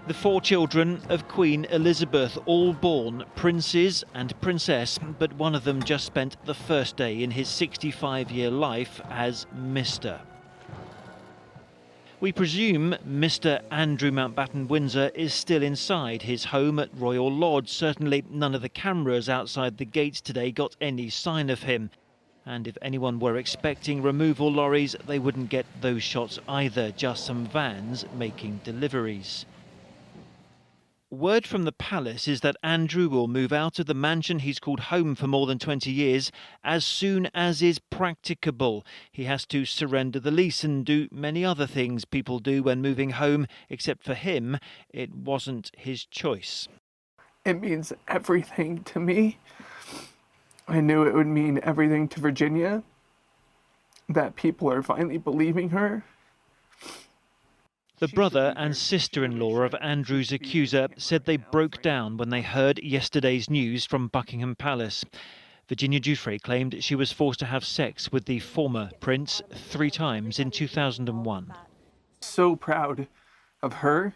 The 4 children of Queen Elizabeth, all born princes and princess, but one of them just spent the first day in his 65-year life as Mr. We presume Mr. Andrew Mountbatten Windsor is still inside his home at Royal Lodge. Certainly none of the cameras outside the gates today got any sign of him. And if anyone were expecting removal lorries, they wouldn't get those shots either, just some vans making deliveries. Word from the palace is that Andrew will move out of the mansion he's called home for more than 20 years as soon as is practicable. He has to surrender the lease and do many other things people do when moving home, except for him, it wasn't his choice. It means everything to me. I knew it would mean everything to Virginia, that people are finally believing her. The brother and sister-in-law of Andrew's accuser said they broke down when they heard yesterday's news from Buckingham Palace. Virginia Giuffre claimed she was forced to have sex with the former prince 3 times in 2001. So proud of her.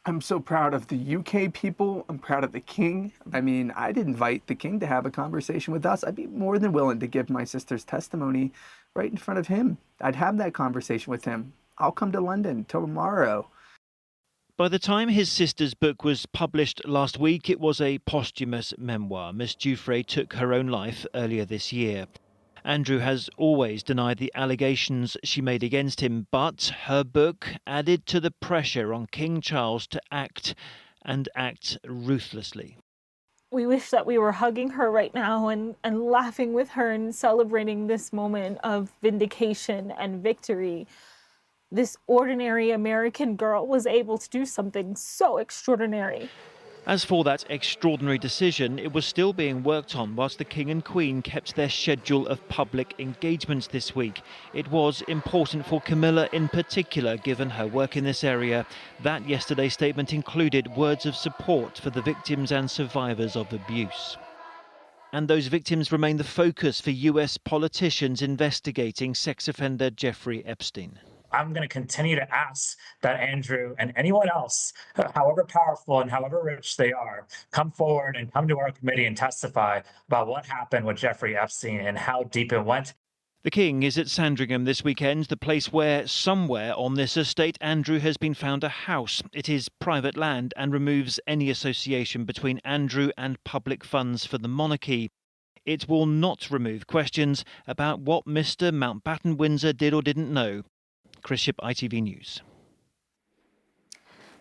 I'm so proud of the UK people. I'm proud of the king. I mean, I'd invite the king to have a conversation with us. I'd be more than willing to give my sister's testimony right in front of him. I'd have that conversation with him. I'll come to London tomorrow. By the time his sister's book was published last week, it was a posthumous memoir. Miss Giuffre took her own life earlier this year. Andrew has always denied the allegations she made against him, but her book added to the pressure on King Charles to act, and act ruthlessly. We wish that we were hugging her right now and laughing with her and celebrating this moment of vindication and victory. This ordinary American girl was able to do something so extraordinary. As for that extraordinary decision, it was still being worked on whilst the King and Queen kept their schedule of public engagements this week. It was important for Camilla in particular, given her work in this area. That yesterday's statement included words of support for the victims and survivors of abuse. And those victims remain the focus for US politicians investigating sex offender Jeffrey Epstein. I'm going to continue to ask that Andrew and anyone else, however powerful and however rich they are, come forward and come to our committee and testify about what happened with Jeffrey Epstein and how deep it went. The King is at Sandringham this weekend, the place where somewhere on this estate Andrew has been found a house. It is private land and removes any association between Andrew and public funds for the monarchy. It will not remove questions about what Mr. Mountbatten Windsor did or didn't know. Chris Ship, ITV News.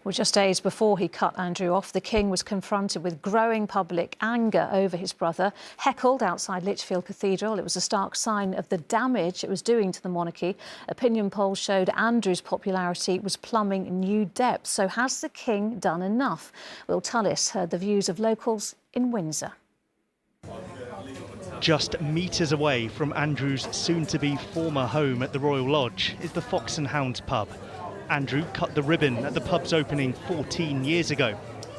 Well, just days before he cut Andrew off, the King was confronted with growing public anger over his brother, heckled outside Lichfield Cathedral. It was a stark sign of the damage it was doing to the monarchy. Opinion polls showed Andrew's popularity was plumbing new depths. So has the King done enough? Will Tullis heard the views of locals in Windsor. Just metres away from Andrew's soon-to-be former home at the Royal Lodge is the Fox and Hound pub. Andrew cut the ribbon at the pub's opening 14 years ago.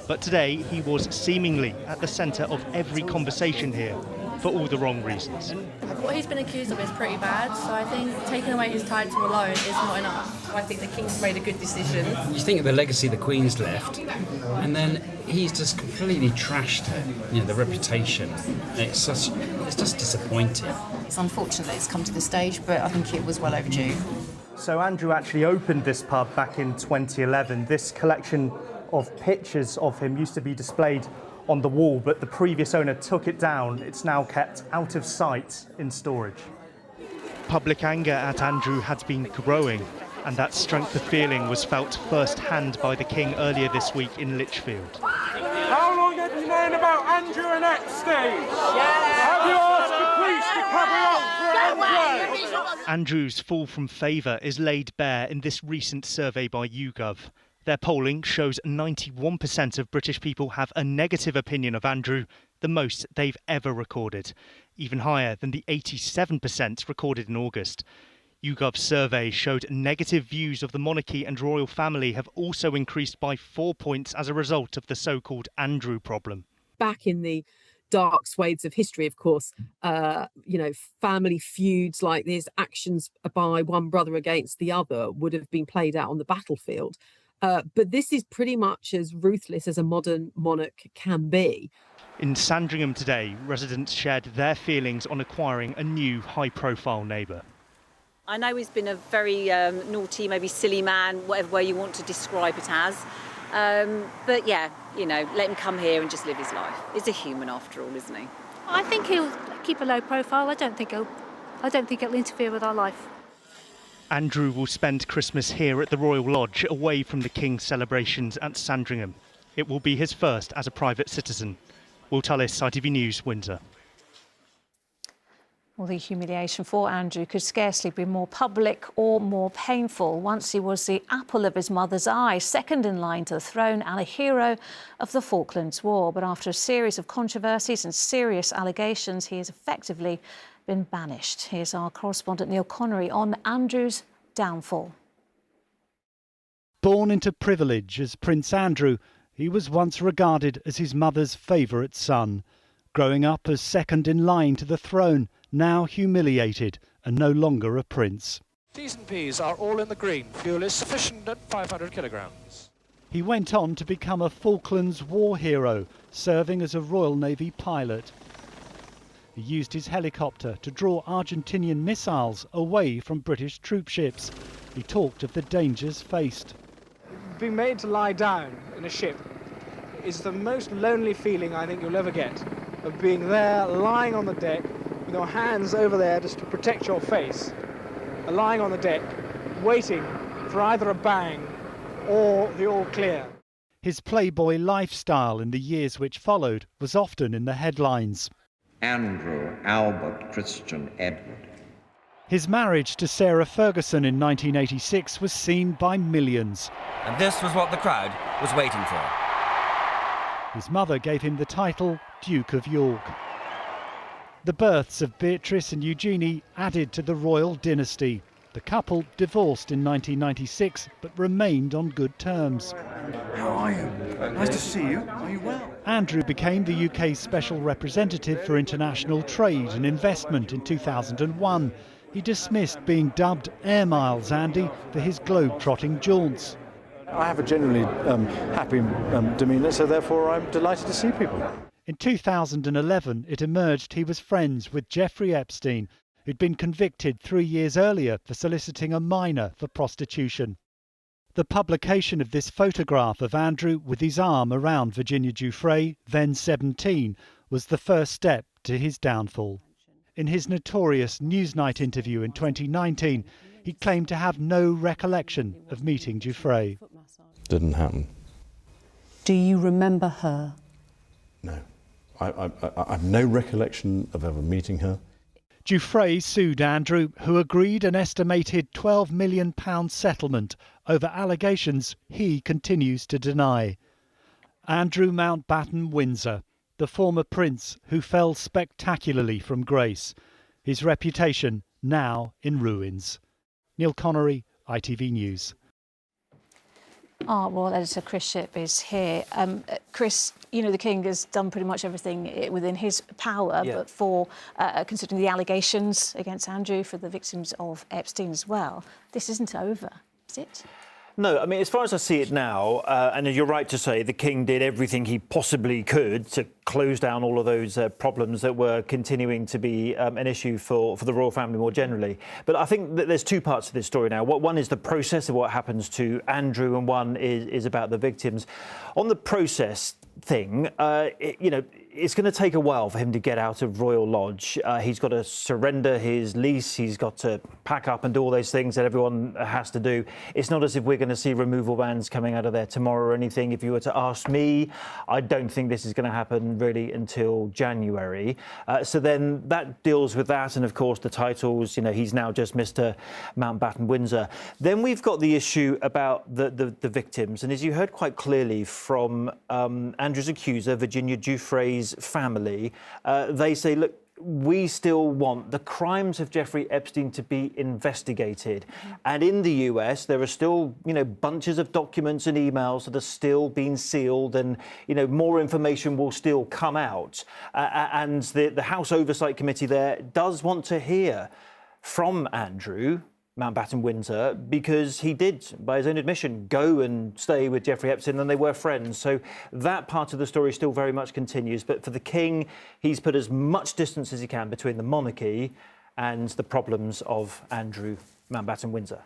But today he was seemingly at the centre of every conversation here for all the wrong reasons. What he's been accused of is pretty bad, so I think taking away his title alone is not enough. I think the King's made a good decision. You think of the legacy the Queen's left, and then he's just completely trashed it, you know, the reputation. It's just disappointing. It's unfortunate that it's come to this stage, but I think it was well overdue. So Andrew actually opened this pub back in 2011. This collection of pictures of him used to be displayed on the wall, but the previous owner took it down. It's now kept out of sight in storage. Public anger at Andrew had been growing, and that strength of feeling was felt firsthand by the King earlier this week in Lichfield. How long have you known about Andrew and Epstein? Have you asked the police to cover up for Andrew? Andrew's fall from favour is laid bare in this recent survey by YouGov. Their polling shows 91% of British people have a negative opinion of Andrew, the most they've ever recorded, even higher than the 87% recorded in August. YouGov's survey showed negative views of the monarchy and royal family have also increased by 4 points as a result of the so-called Andrew problem. Back in the dark swathes of history, of course, family feuds like this, actions by one brother against the other would have been played out on the battlefield. But this is pretty much as ruthless as a modern monarch can be. In Sandringham today, residents shared their feelings on acquiring a new high-profile neighbour. I know he's been a very naughty, maybe silly man, whatever way you want to describe it as. But yeah, you know, let him come here and just live his life. He's a human after all, isn't he? I think he'll keep a low profile. I don't think it'll interfere with our life. Andrew will spend Christmas here at the Royal Lodge, away from the King's celebrations at Sandringham. It will be his first as a private citizen. Will Tullis, ITV News, Windsor. Well, the humiliation for Andrew could scarcely be more public or more painful. Once he was the apple of his mother's eye, second in line to the throne and a hero of the Falklands War. But after a series of controversies and serious allegations, he has effectively been banished. Here's our correspondent Neil Connery on Andrew's downfall. Born into privilege as Prince Andrew, he was once regarded as his mother's favourite son. Growing up as second in line to the throne, now humiliated and no longer a prince. T's and P's are all in the green. Fuel is sufficient at 500 kilograms. He went on to become a Falklands war hero, serving as a Royal Navy pilot. He used his helicopter to draw Argentinian missiles away from British troop ships. He talked of the dangers faced. Being made to lie down in a ship is the most lonely feeling I think you'll ever get, of being there, lying on the deck, with your hands over there just to protect your face, lying on the deck, waiting for either a bang or the all clear. His playboy lifestyle in the years which followed was often in the headlines. Andrew Albert Christian Edward. His marriage to Sarah Ferguson in 1986 was seen by millions. And this was what the crowd was waiting for. His mother gave him the title Duke of York. The births of Beatrice and Eugenie added to the royal dynasty. The couple divorced in 1996 but remained on good terms. How are you? Nice to see you. Are you well? Andrew became the UK's Special Representative for International Trade and Investment in 2001. He dismissed being dubbed Air Miles Andy for his globe-trotting jaunts. I have a generally happy demeanour, so therefore I'm delighted to see people. In 2011, it emerged he was friends with Jeffrey Epstein, who'd been convicted 3 years earlier for soliciting a minor for prostitution. The publication of this photograph of Andrew with his arm around Virginia Giuffre, then 17, was the first step to his downfall. In his notorious Newsnight interview in 2019, he claimed to have no recollection of meeting Giuffre. Didn't happen. Do you remember her? No. I have no recollection of ever meeting her. Giuffre sued Andrew, who agreed an estimated £12 million settlement over allegations he continues to deny. Andrew Mountbatten Windsor, the former prince who fell spectacularly from grace, his reputation now in ruins. Neil Connery, ITV News. Our Royal Editor Chris Shipp is here. Chris, you know the King has done pretty much everything within his power, but for considering the allegations against Andrew, for the victims of Epstein as well, this isn't over, is it? No, I mean, as far as I see it now, and you're right to say the King did everything he possibly could to close down all of those problems that were continuing to be an issue for the royal family more generally. But I think that there's two parts to this story now. One is the process of what happens to Andrew, and one is about the victims. On the process thing, you know, it's going to take a while for him to get out of Royal Lodge. He's got to surrender his lease. He's got to pack up and do all those things that everyone has to do. It's not as if we're going to see removal vans coming out of there tomorrow or anything. If you were to ask me, I don't think this is going to happen really until January. So then that deals with that. And of course, the titles, you know, he's now just Mr. Mountbatten Windsor. Then we've got the issue about the victims. And as you heard quite clearly from Andrew's accuser, Virginia Giuffre's family, they say, look, we still want the crimes of Jeffrey Epstein to be investigated. And in the US, there are still, you know, bunches of documents and emails that are still being sealed, and, you know, more information will still come out. And the House Oversight Committee there does want to hear from Andrew Mountbatten Windsor because he did, by his own admission, go and stay with Jeffrey Epstein and they were friends. So that part of the story still very much continues. But for the King, he's put as much distance as he can between the monarchy and the problems of Andrew Mountbatten Windsor.